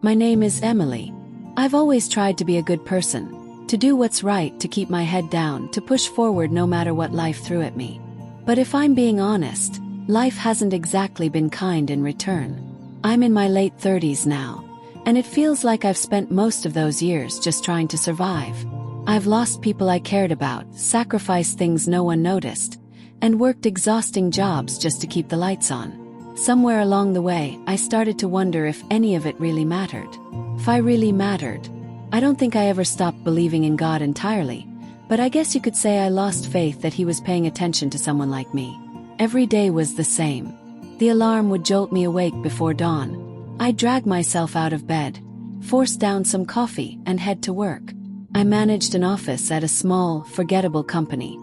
My name is Emily. I've always tried to be a good person, to do what's right, to keep my head down, to push forward no matter what life threw at me. But if I'm being honest, life hasn't exactly been kind in return. I'm in my late 30s now, and it feels like I've spent most of those years just trying to survive. I've lost people I cared about, sacrificed things no one noticed, and worked exhausting jobs just to keep the lights on. Somewhere along the way, I started to wonder if any of it really mattered. If I really mattered. I don't think I ever stopped believing in God entirely, but I guess you could say I lost faith that He was paying attention to someone like me. Every day was the same. The alarm would jolt me awake before dawn. I'd drag myself out of bed, force down some coffee, and head to work. I managed an office at a small, forgettable company,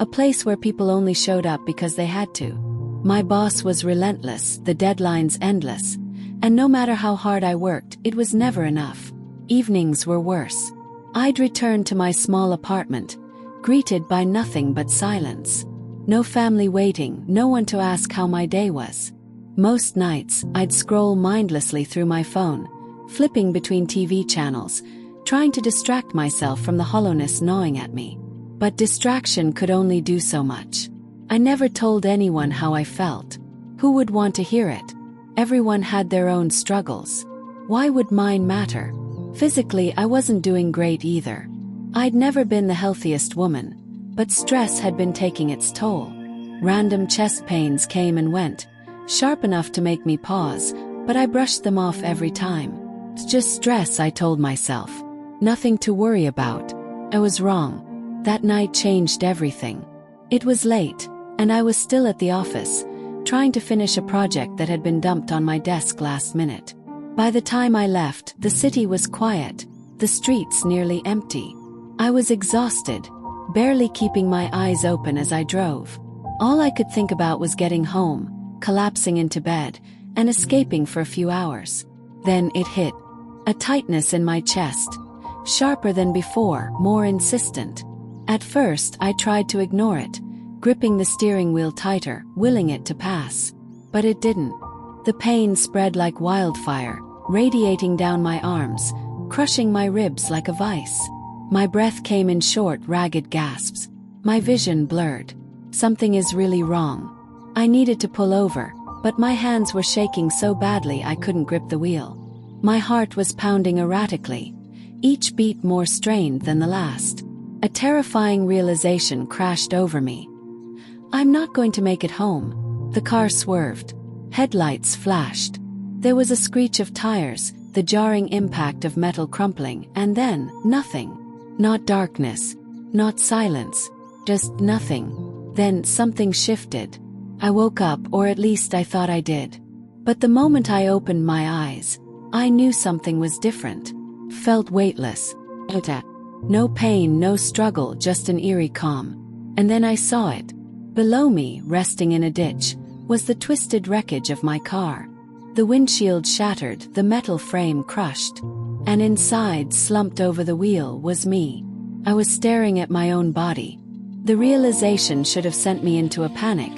a place where people only showed up because they had to. My boss was relentless, the deadlines endless, and no matter how hard I worked, it was never enough. Evenings were worse. I'd return to my small apartment, greeted by nothing but silence. No family waiting, no one to ask how my day was. Most nights, I'd scroll mindlessly through my phone, flipping between TV channels, trying to distract myself from the hollowness gnawing at me. But distraction could only do so much. I never told anyone how I felt. Who would want to hear it? Everyone had their own struggles. Why would mine matter? Physically, I wasn't doing great either. I'd never been the healthiest woman, but stress had been taking its toll. Random chest pains came and went, sharp enough to make me pause, but I brushed them off every time. It's just stress, I told myself. Nothing to worry about. I was wrong. That night changed everything. It was late, and I was still at the office, trying to finish a project that had been dumped on my desk last minute. By the time I left, the city was quiet, the streets nearly empty. I was exhausted, barely keeping my eyes open as I drove. All I could think about was getting home, collapsing into bed, and escaping for a few hours. Then it hit. A tightness in my chest. Sharper than before, more insistent. At first, I tried to ignore it, gripping the steering wheel tighter, willing it to pass. But it didn't. The pain spread like wildfire, radiating down my arms, crushing my ribs like a vice. My breath came in short, ragged gasps. My vision blurred. Something is really wrong. I needed to pull over, but my hands were shaking so badly I couldn't grip the wheel. My heart was pounding erratically, each beat more strained than the last. A terrifying realization crashed over me. I'm not going to make it home. The car swerved. Headlights flashed. There was a screech of tires, the jarring impact of metal crumpling, and then, nothing. Not darkness. Not silence. Just nothing. Then something shifted. I woke up, or at least I thought I did. But the moment I opened my eyes, I knew something was different. Felt weightless. No pain, no struggle, just an eerie calm. And then I saw it. Below me, resting in a ditch, was the twisted wreckage of my car. The windshield shattered, the metal frame crushed. And inside, slumped over the wheel, was me. I was staring at my own body. The realization should have sent me into a panic,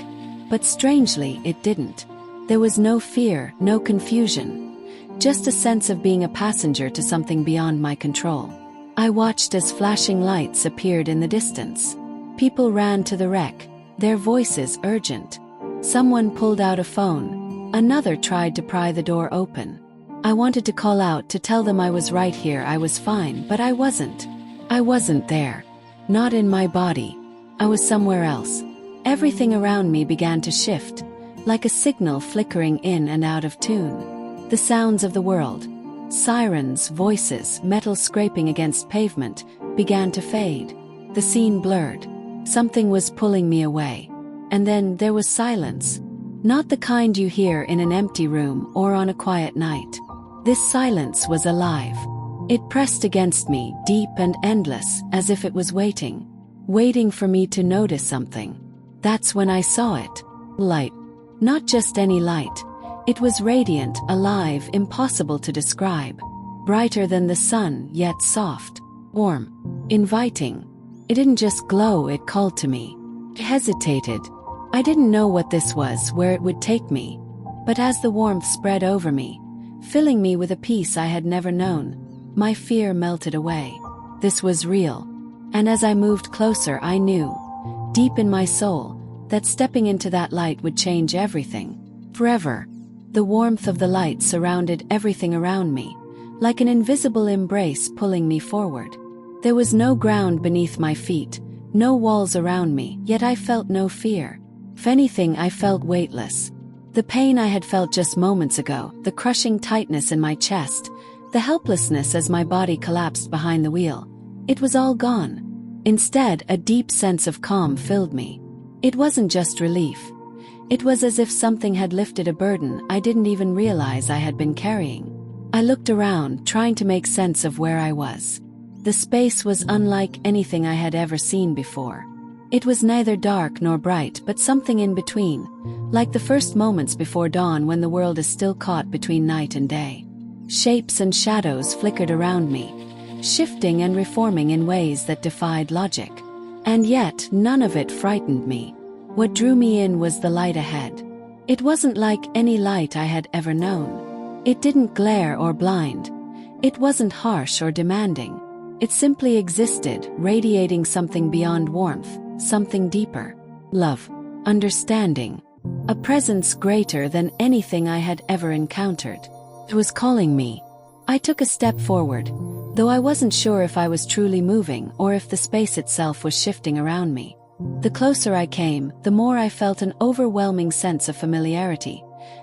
but strangely, it didn't. There was no fear, no confusion, just a sense of being a passenger to something beyond my control. I watched as flashing lights appeared in the distance. People ran to the wreck, their voices urgent. Someone pulled out a phone. Another tried to pry the door open. I wanted to call out to tell them I was right here, I was fine, but I wasn't. I wasn't there. Not in my body. I was somewhere else. Everything around me began to shift, like a signal flickering in and out of tune. The sounds of the world, sirens, voices, metal scraping against pavement, began to fade. The scene blurred. Something was pulling me away. And then there was silence. Not the kind you hear in an empty room or on a quiet night. This silence was alive. It pressed against me, deep and endless, as if it was waiting. Waiting for me to notice something. That's when I saw it. Light. Not just any light. It was radiant, alive, impossible to describe. Brighter than the sun, yet soft. Warm. Inviting. It didn't just glow, it called to me. I hesitated. I didn't know what this was, where it would take me. But as the warmth spread over me, filling me with a peace I had never known. My fear melted away. This was real. And as I moved closer, I knew, deep in my soul, that stepping into that light would change everything. Forever. The warmth of the light surrounded everything around me, like an invisible embrace pulling me forward. There was no ground beneath my feet, no walls around me, yet I felt no fear. If anything, I felt weightless. The pain I had felt just moments ago, the crushing tightness in my chest, the helplessness as my body collapsed behind the wheel, it was all gone. Instead, a deep sense of calm filled me. It wasn't just relief. It was as if something had lifted a burden I didn't even realize I had been carrying. I looked around, trying to make sense of where I was. The space was unlike anything I had ever seen before. It was neither dark nor bright, but something in between, like the first moments before dawn when the world is still caught between night and day. Shapes and shadows flickered around me, shifting and reforming in ways that defied logic. And yet, none of it frightened me. What drew me in was the light ahead. It wasn't like any light I had ever known. It didn't glare or blind. It wasn't harsh or demanding. It simply existed, radiating something beyond warmth, something deeper. Love. Understanding. A presence greater than anything I had ever encountered. It was calling me. I took a step forward, though I wasn't sure if I was truly moving or if the space itself was shifting around me. The closer I came, the more I felt an overwhelming sense of familiarity,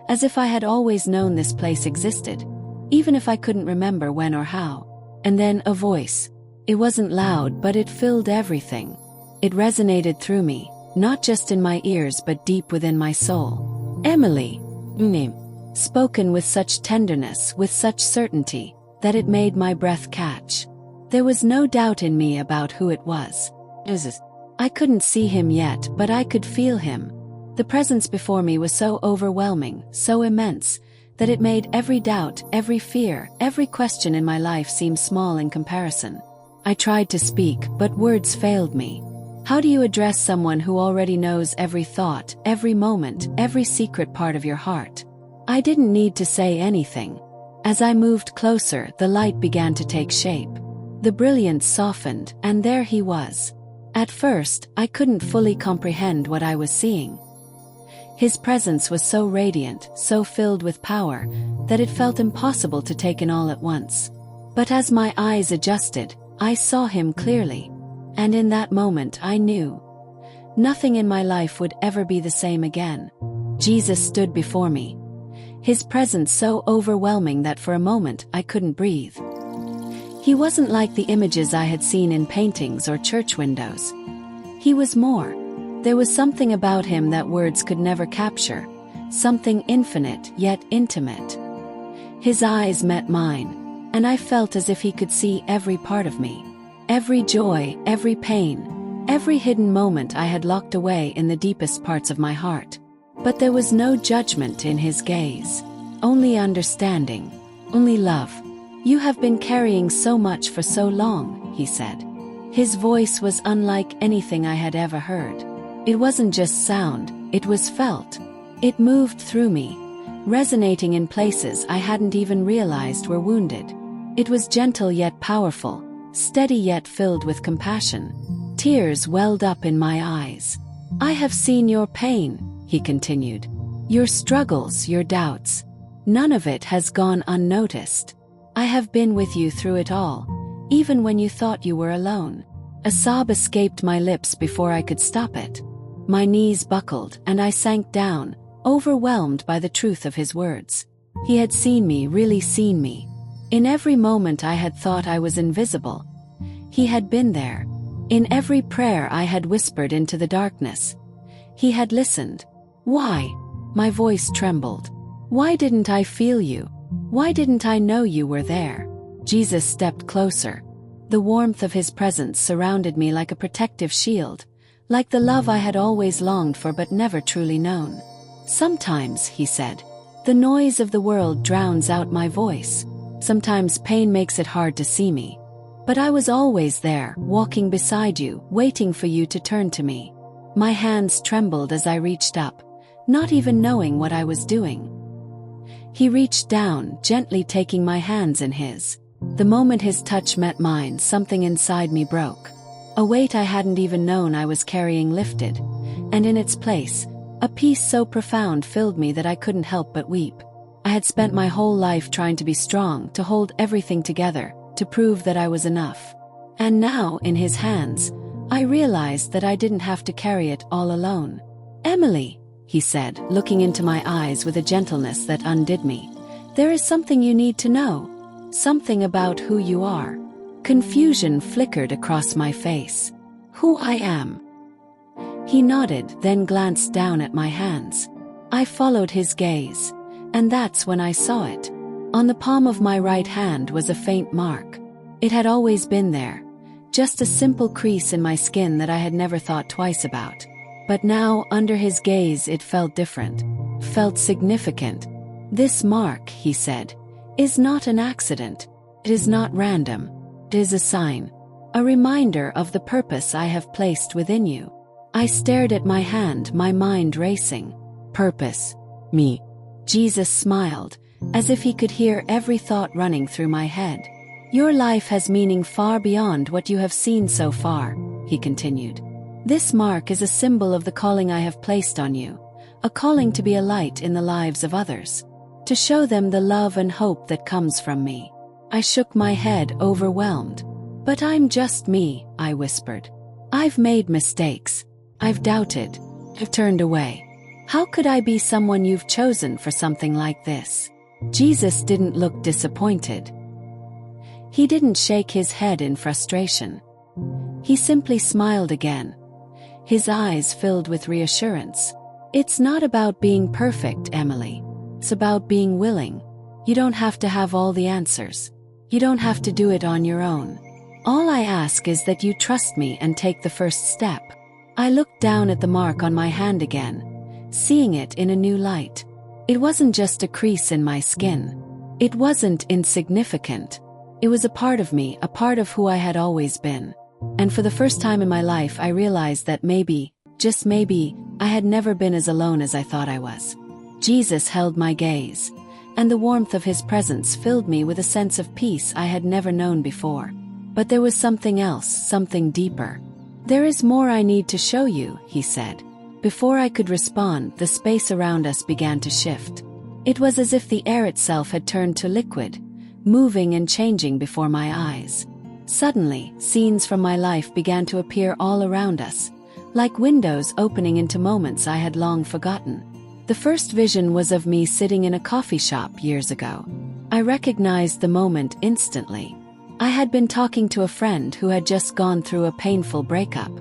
as if I had always known this place existed, even if I couldn't remember when or how. And then a voice. It wasn't loud, but it filled everything. It resonated through me, not just in my ears but deep within my soul. Emily. Name. Spoken with such tenderness, with such certainty, that it made my breath catch. There was no doubt in me about who it was. I couldn't see him yet, but I could feel him. The presence before me was so overwhelming, so immense, that it made every doubt, every fear, every question in my life seem small in comparison. I tried to speak, but words failed me. How do you address someone who already knows every thought, every moment, every secret part of your heart? I didn't need to say anything. As I moved closer, the light began to take shape. The brilliance softened, and there he was. At first, I couldn't fully comprehend what I was seeing. His presence was so radiant, so filled with power, that it felt impossible to take in all at once. But as my eyes adjusted, I saw him clearly. And in that moment I knew. Nothing in my life would ever be the same again. Jesus stood before me. His presence so overwhelming that for a moment I couldn't breathe. He wasn't like the images I had seen in paintings or church windows. He was more. There was something about him that words could never capture, something infinite yet intimate. His eyes met mine, and I felt as if he could see every part of me. Every joy, every pain, every hidden moment I had locked away in the deepest parts of my heart. But there was no judgment in his gaze. Only understanding. Only love. "You have been carrying so much for so long," he said. His voice was unlike anything I had ever heard. It wasn't just sound, it was felt. It moved through me, resonating in places I hadn't even realized were wounded. It was gentle yet powerful, steady yet filled with compassion. Tears welled up in my eyes. "I have seen your pain," he continued. "Your struggles, your doubts. None of it has gone unnoticed. I have been with you through it all, even when you thought you were alone." A sob escaped my lips before I could stop it. My knees buckled, and I sank down, overwhelmed by the truth of his words. He had seen me, really seen me. In every moment I had thought I was invisible, he had been there. In every prayer I had whispered into the darkness, he had listened. "Why?" My voice trembled. "Why didn't I feel you? Why didn't I know you were there?" Jesus stepped closer. The warmth of his presence surrounded me like a protective shield, like the love I had always longed for but never truly known. "Sometimes," he said, "the noise of the world drowns out my voice. Sometimes pain makes it hard to see me. But I was always there, walking beside you, waiting for you to turn to me." My hands trembled as I reached up, not even knowing what I was doing. He reached down, gently taking my hands in his. The moment his touch met mine, something inside me broke. A weight I hadn't even known I was carrying lifted, and in its place, a peace so profound filled me that I couldn't help but weep. I had spent my whole life trying to be strong, to hold everything together, to prove that I was enough. And now, in his hands, I realized that I didn't have to carry it all alone. "Emily," he said, looking into my eyes with a gentleness that undid me, "there is something you need to know. Something about who you are." Confusion flickered across my face. "Who I am?" He nodded, then glanced down at my hands. I followed his gaze, and that's when I saw it. On the palm of my right hand was a faint mark. It had always been there, just a simple crease in my skin that I had never thought twice about. But now, under his gaze, it felt different, felt significant. "This mark," he said, "is not an accident. It is not random. It is a sign, a reminder of the purpose I have placed within you." I stared at my hand, my mind racing. "Purpose? Me?" Jesus smiled, as if he could hear every thought running through my head. "Your life has meaning far beyond what you have seen so far," he continued. "This mark is a symbol of the calling I have placed on you, a calling to be a light in the lives of others, to show them the love and hope that comes from me." I shook my head, overwhelmed. "But I'm just me," I whispered. "I've made mistakes. I've doubted. I've turned away. How could I be someone you've chosen for something like this?" Jesus didn't look disappointed. He didn't shake his head in frustration. He simply smiled again, his eyes filled with reassurance. "It's not about being perfect, Emily. It's about being willing. You don't have to have all the answers. You don't have to do it on your own. All I ask is that you trust me and take the first step." I looked down at the mark on my hand again, seeing it in a new light. It wasn't just a crease in my skin. It wasn't insignificant. It was a part of me, a part of who I had always been. And for the first time in my life, I realized that maybe, just maybe, I had never been as alone as I thought I was. Jesus held my gaze, and the warmth of his presence filled me with a sense of peace I had never known before. But there was something else, something deeper. "There is more I need to show you," he said. Before I could respond, the space around us began to shift. It was as if the air itself had turned to liquid, moving and changing before my eyes. Suddenly, scenes from my life began to appear all around us, like windows opening into moments I had long forgotten. The first vision was of me sitting in a coffee shop years ago. I recognized the moment instantly. I had been talking to a friend who had just gone through a painful breakup.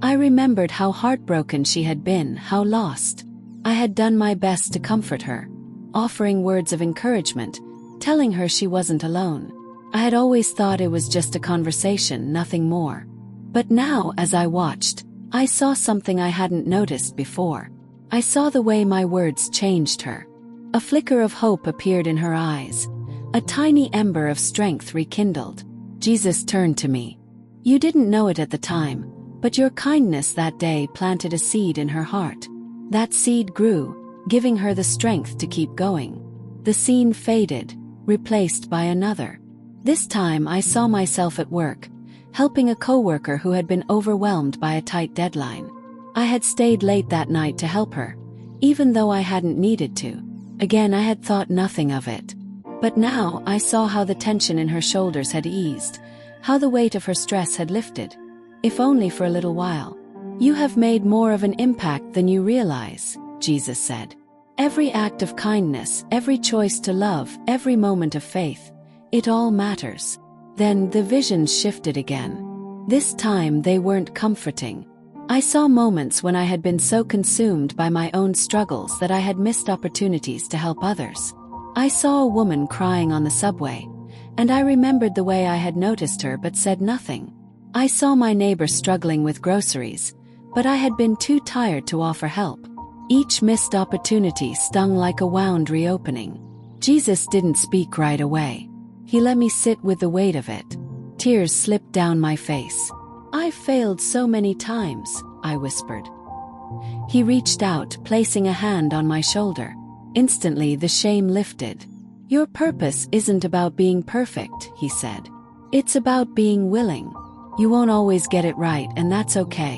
I remembered how heartbroken she had been, how lost. I had done my best to comfort her, offering words of encouragement, telling her she wasn't alone. I had always thought it was just a conversation, nothing more. But now, as I watched, I saw something I hadn't noticed before. I saw the way my words changed her. A flicker of hope appeared in her eyes. A tiny ember of strength rekindled. Jesus turned to me. "You didn't know it at the time, but your kindness that day planted a seed in her heart. That seed grew, giving her the strength to keep going." The scene faded, replaced by another. This time I saw myself at work, helping a coworker who had been overwhelmed by a tight deadline. I had stayed late that night to help her, even though I hadn't needed to. Again, I had thought nothing of it. But now I saw how the tension in her shoulders had eased, how the weight of her stress had lifted, if only for a little while. "You have made more of an impact than you realize," Jesus said. "Every act of kindness, every choice to love, every moment of faith, it all matters." Then the visions shifted again. This time they weren't comforting. I saw moments when I had been so consumed by my own struggles that I had missed opportunities to help others. I saw a woman crying on the subway, and I remembered the way I had noticed her but said nothing. I saw my neighbor struggling with groceries, but I had been too tired to offer help. Each missed opportunity stung like a wound reopening. Jesus didn't speak right away. He let me sit with the weight of it. Tears slipped down my face. "I failed so many times," I whispered. He reached out, placing a hand on my shoulder. Instantly, the shame lifted. Your purpose isn't about being perfect, he said. It's about being willing. You won't always get it right, and that's okay.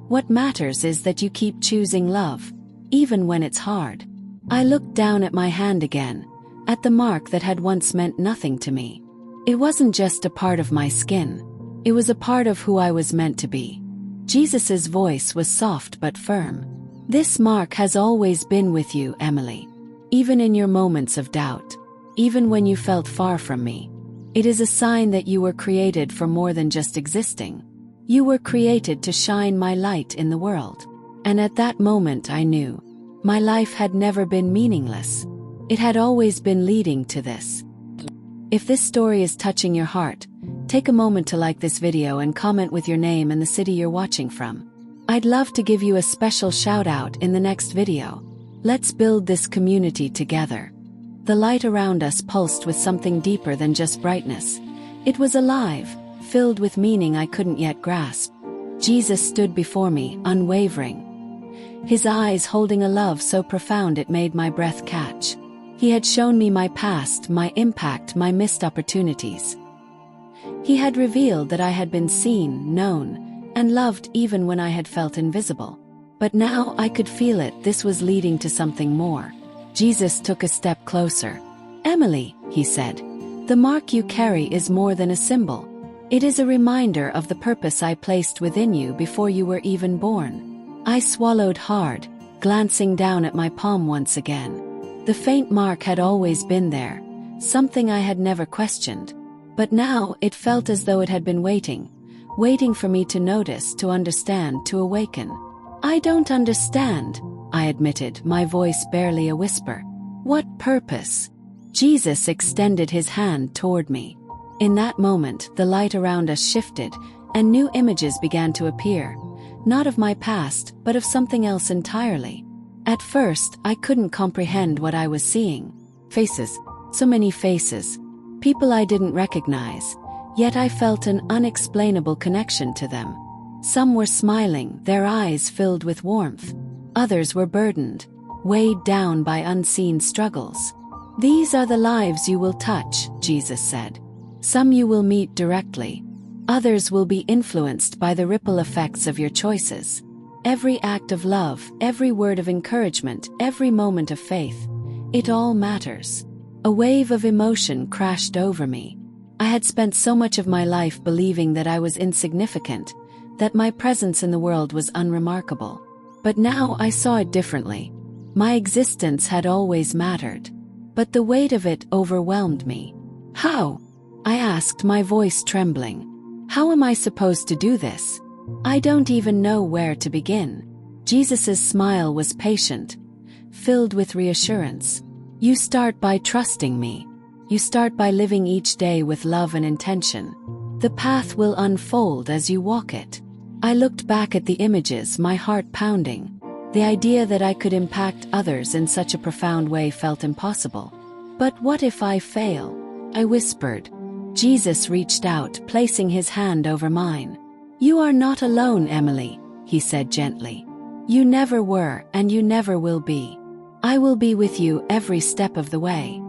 What matters is that you keep choosing love, even when it's hard. I looked down at my hand again, at the mark that had once meant nothing to me. It wasn't just a part of my skin. It was a part of who I was meant to be. Jesus' voice was soft but firm. This mark has always been with you, Emily. Even in your moments of doubt. Even when you felt far from me. It is a sign that you were created for more than just existing. You were created to shine my light in the world. And at that moment I knew. My life had never been meaningless. It had always been leading to this. If this story is touching your heart, take a moment to like this video and comment with your name and the city you're watching from. I'd love to give you a special shout out in the next video. Let's build this community together. The light around us pulsed with something deeper than just brightness. It was alive, filled with meaning I couldn't yet grasp. Jesus stood before me, unwavering. His eyes holding a love so profound it made my breath catch. He had shown me my past, my impact, my missed opportunities. He had revealed that I had been seen, known, and loved even when I had felt invisible. But now I could feel it, this was leading to something more. Jesus took a step closer. Emily, he said, the mark you carry is more than a symbol. It is a reminder of the purpose I placed within you before you were even born. I swallowed hard, glancing down at my palm once again. The faint mark had always been there, something I had never questioned. But now it felt as though it had been waiting for me to notice, to understand, to awaken. I don't understand, I admitted, my voice barely a whisper. What purpose? Jesus extended his hand toward me. In that moment, the light around us shifted, and new images began to appear, not of my past, but of something else entirely. At first, I couldn't comprehend what I was seeing. Faces, so many faces, people I didn't recognize, yet I felt an unexplainable connection to them. Some were smiling, their eyes filled with warmth. Others were burdened, weighed down by unseen struggles. These are the lives you will touch, Jesus said. Some you will meet directly. Others will be influenced by the ripple effects of your choices. Every act of love, every word of encouragement, every moment of faith, it all matters. A wave of emotion crashed over me. I had spent so much of my life believing that I was insignificant, that my presence in the world was unremarkable. But now I saw it differently. My existence had always mattered. But the weight of it overwhelmed me. How? I asked, my voice trembling. How am I supposed to do this? I don't even know where to begin. Jesus' smile was patient, filled with reassurance. You start by trusting me. You start by living each day with love and intention. The path will unfold as you walk it. I looked back at the images, my heart pounding. The idea that I could impact others in such a profound way felt impossible. But what if I fail? I whispered. Jesus reached out, placing his hand over mine. You are not alone, Emily, he said gently. You never were, and you never will be. I will be with you every step of the way.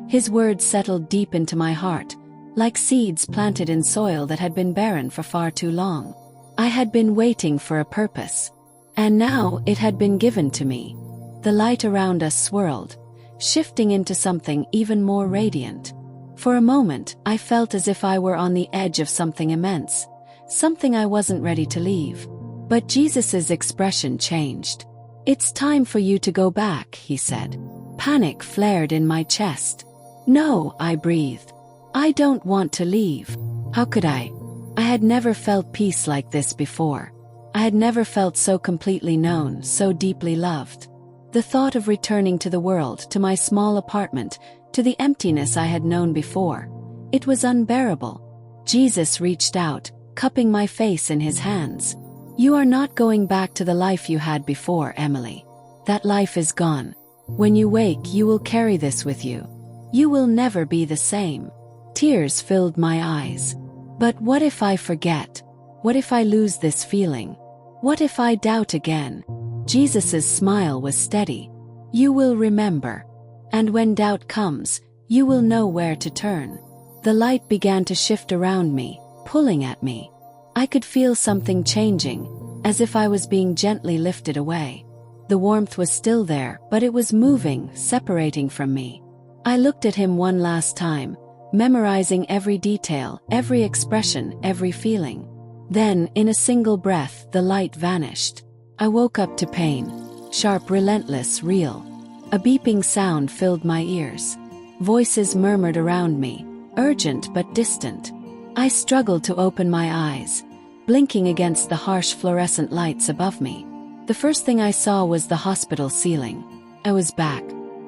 His words settled deep into my heart, like seeds planted in soil that had been barren for far too long. I had been waiting for a purpose, and now it had been given to me. The light around us swirled, shifting into something even more radiant. For a moment, I felt as if I were on the edge of something immense, something I wasn't ready to leave. But Jesus' expression changed. It's time for you to go back, he said. Panic flared in my chest. No, I breathed. I don't want to leave. How could I? I had never felt peace like this before. I had never felt so completely known, so deeply loved. The thought of returning to the world, to my small apartment, to the emptiness I had known before, it was unbearable. Jesus reached out, cupping my face in his hands. You are not going back to the life you had before, Emily. That life is gone. When you wake, you will carry this with you. You will never be the same. Tears filled my eyes. But what if I forget? What if I lose this feeling? What if I doubt again? Jesus' smile was steady. You will remember. And when doubt comes, you will know where to turn. The light began to shift around me, pulling at me. I could feel something changing, as if I was being gently lifted away. The warmth was still there, but it was moving, separating from me. I looked at him one last time, memorizing every detail, every expression, every feeling. Then, in a single breath, the light vanished. I woke up to pain. Sharp, relentless, real. A beeping sound filled my ears. Voices murmured around me, urgent but distant. I struggled to open my eyes, blinking against the harsh fluorescent lights above me. The first thing I saw was the hospital ceiling. I was back.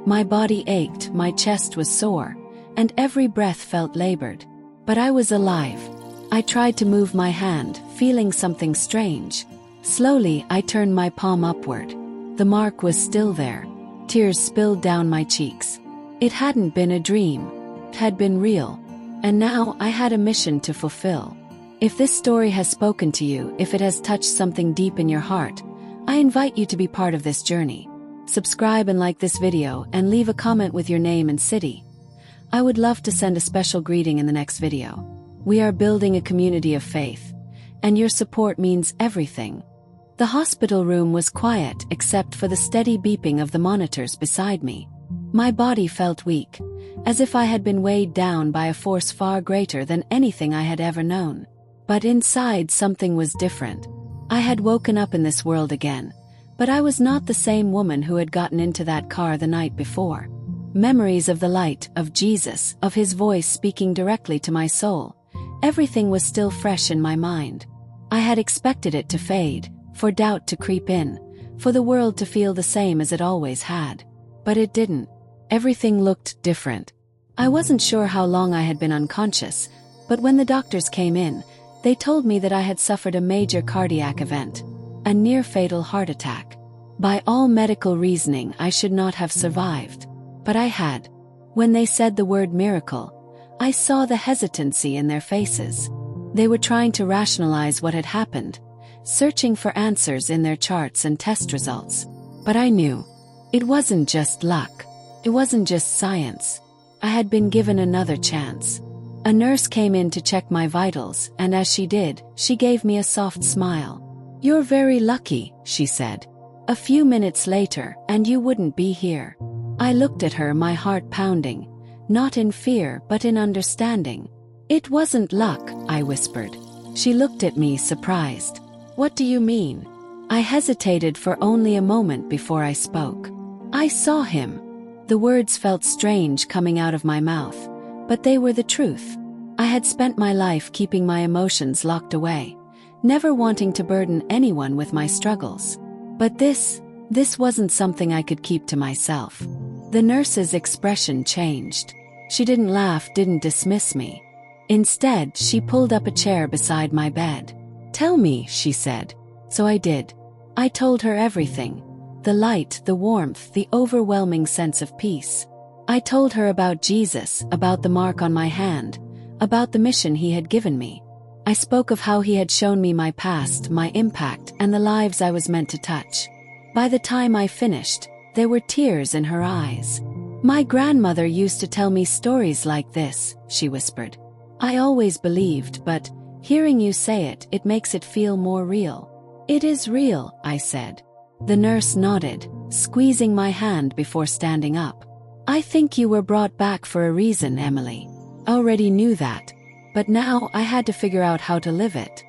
My body ached, my chest was sore, and every breath felt labored. But I was alive. I tried to move my hand, feeling something strange. Slowly, I turned my palm upward. The mark was still there. Tears spilled down my cheeks. It hadn't been a dream. It had been real. And now I had a mission to fulfill. If this story has spoken to you, if it has touched something deep in your heart, I invite you to be part of this journey. Subscribe and like this video and leave a comment with your name and city. I would love to send a special greeting in the next video. We are building a community of faith, and your support means everything. The hospital room was quiet except for the steady beeping of the monitors beside me. My body felt weak, as if I had been weighed down by a force far greater than anything I had ever known. But inside something was different. I had woken up in this world again, but I was not the same woman who had gotten into that car the night before. Memories of the light, of Jesus, of his voice speaking directly to my soul. Everything was still fresh in my mind. I had expected it to fade, for doubt to creep in, for the world to feel the same as it always had. But it didn't. Everything looked different. I wasn't sure how long I had been unconscious, but when the doctors came in, they told me that I had suffered a major cardiac event, a near-fatal heart attack. By all medical reasoning, I should not have survived. But I had. When they said the word miracle, I saw the hesitancy in their faces. They were trying to rationalize what had happened, searching for answers in their charts and test results. But I knew. It wasn't just luck. It wasn't just science. I had been given another chance. A nurse came in to check my vitals, and as she did, she gave me a soft smile. "You're very lucky," she said. "A few minutes later, and you wouldn't be here." I looked at her, my heart pounding, not in fear but in understanding. "It wasn't luck," I whispered. She looked at me, surprised. "What do you mean?" I hesitated for only a moment before I spoke. "I saw him." The words felt strange coming out of my mouth, but they were the truth. I had spent my life keeping my emotions locked away, never wanting to burden anyone with my struggles. But this wasn't something I could keep to myself. The nurse's expression changed. She didn't laugh, didn't dismiss me. Instead, she pulled up a chair beside my bed. "Tell me," she said. So I did. I told her everything. The light, the warmth, the overwhelming sense of peace. I told her about Jesus, about the mark on my hand, about the mission he had given me. I spoke of how he had shown me my past, my impact, and the lives I was meant to touch. By the time I finished, there were tears in her eyes. "My grandmother used to tell me stories like this," she whispered. "I always believed, but hearing you say it, it makes it feel more real." "It is real," I said. The nurse nodded, squeezing my hand before standing up. "I think you were brought back for a reason, Emily. I already knew that, but now I had to figure out how to live it."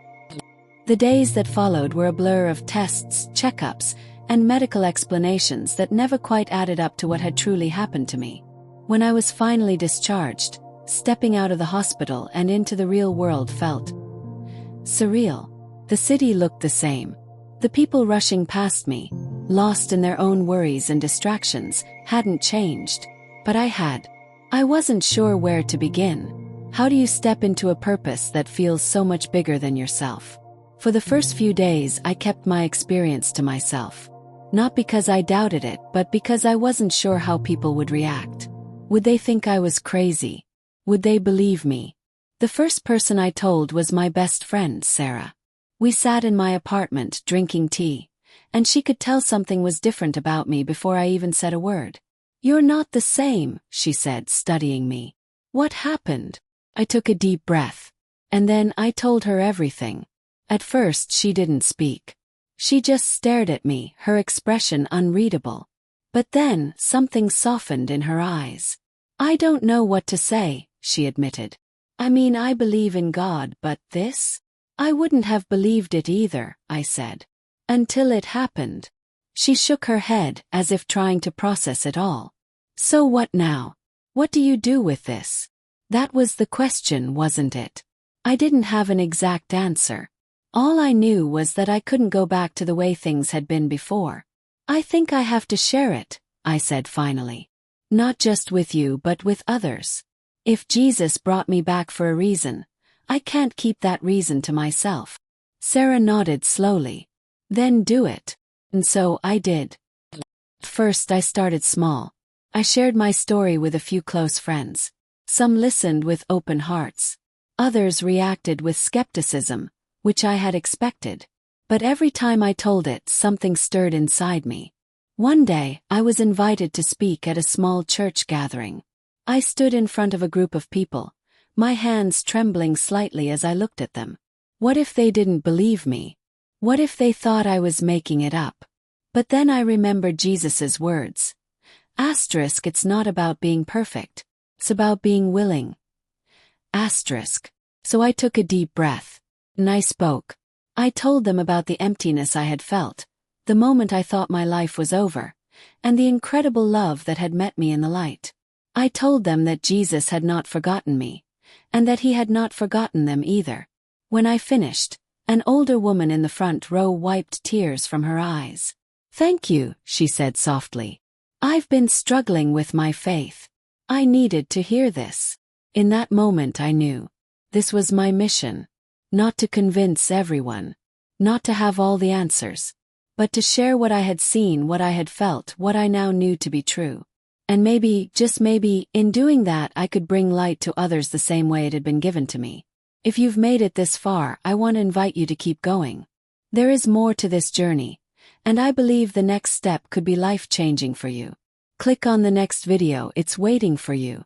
The days that followed were a blur of tests, checkups, and medical explanations that never quite added up to what had truly happened to me. When I was finally discharged, stepping out of the hospital and into the real world felt surreal. The city looked the same. The people rushing past me, lost in their own worries and distractions, hadn't changed. But I had. I wasn't sure where to begin. How do you step into a purpose that feels so much bigger than yourself? For the first few days, I kept my experience to myself. Not because I doubted it, but because I wasn't sure how people would react. Would they think I was crazy? Would they believe me? The first person I told was my best friend, Sarah. We sat in my apartment drinking tea, and she could tell something was different about me before I even said a word. "You're not the same," she said, studying me. "What happened?" I took a deep breath. And then I told her everything. At first she didn't speak. She just stared at me, her expression unreadable. But then something softened in her eyes. "I don't know what to say," she admitted. "I mean, I believe in God, but this? I wouldn't have believed it either," I said. "Until it happened." She shook her head, as if trying to process it all. "So what now? What do you do with this?" That was the question, wasn't it? I didn't have an exact answer. All I knew was that I couldn't go back to the way things had been before. "I think I have to share it," I said finally. "Not just with you but with others. If Jesus brought me back for a reason, I can't keep that reason to myself." Sarah nodded slowly. "Then do it." And so I did. First I started small. I shared my story with a few close friends. Some listened with open hearts. Others reacted with skepticism, which I had expected. But every time I told it, something stirred inside me. One day, I was invited to speak at a small church gathering. I stood in front of a group of people, my hands trembling slightly as I looked at them. What if they didn't believe me? What if they thought I was making it up? But then I remembered Jesus's words. It's not about being perfect. It's about being willing. So I took a deep breath. And I spoke. I told them about the emptiness I had felt, the moment I thought my life was over, and the incredible love that had met me in the light. I told them that Jesus had not forgotten me, and that he had not forgotten them either. When I finished, an older woman in the front row wiped tears from her eyes. "Thank you," she said softly. "I've been struggling with my faith. I needed to hear this." In that moment I knew. This was my mission. Not to convince everyone. Not to have all the answers. But to share what I had seen, what I had felt, what I now knew to be true. And maybe, just maybe, in doing that I could bring light to others the same way it had been given to me. If you've made it this far, I want to invite you to keep going. There is more to this journey, and I believe the next step could be life-changing for you. Click on the next video, it's waiting for you.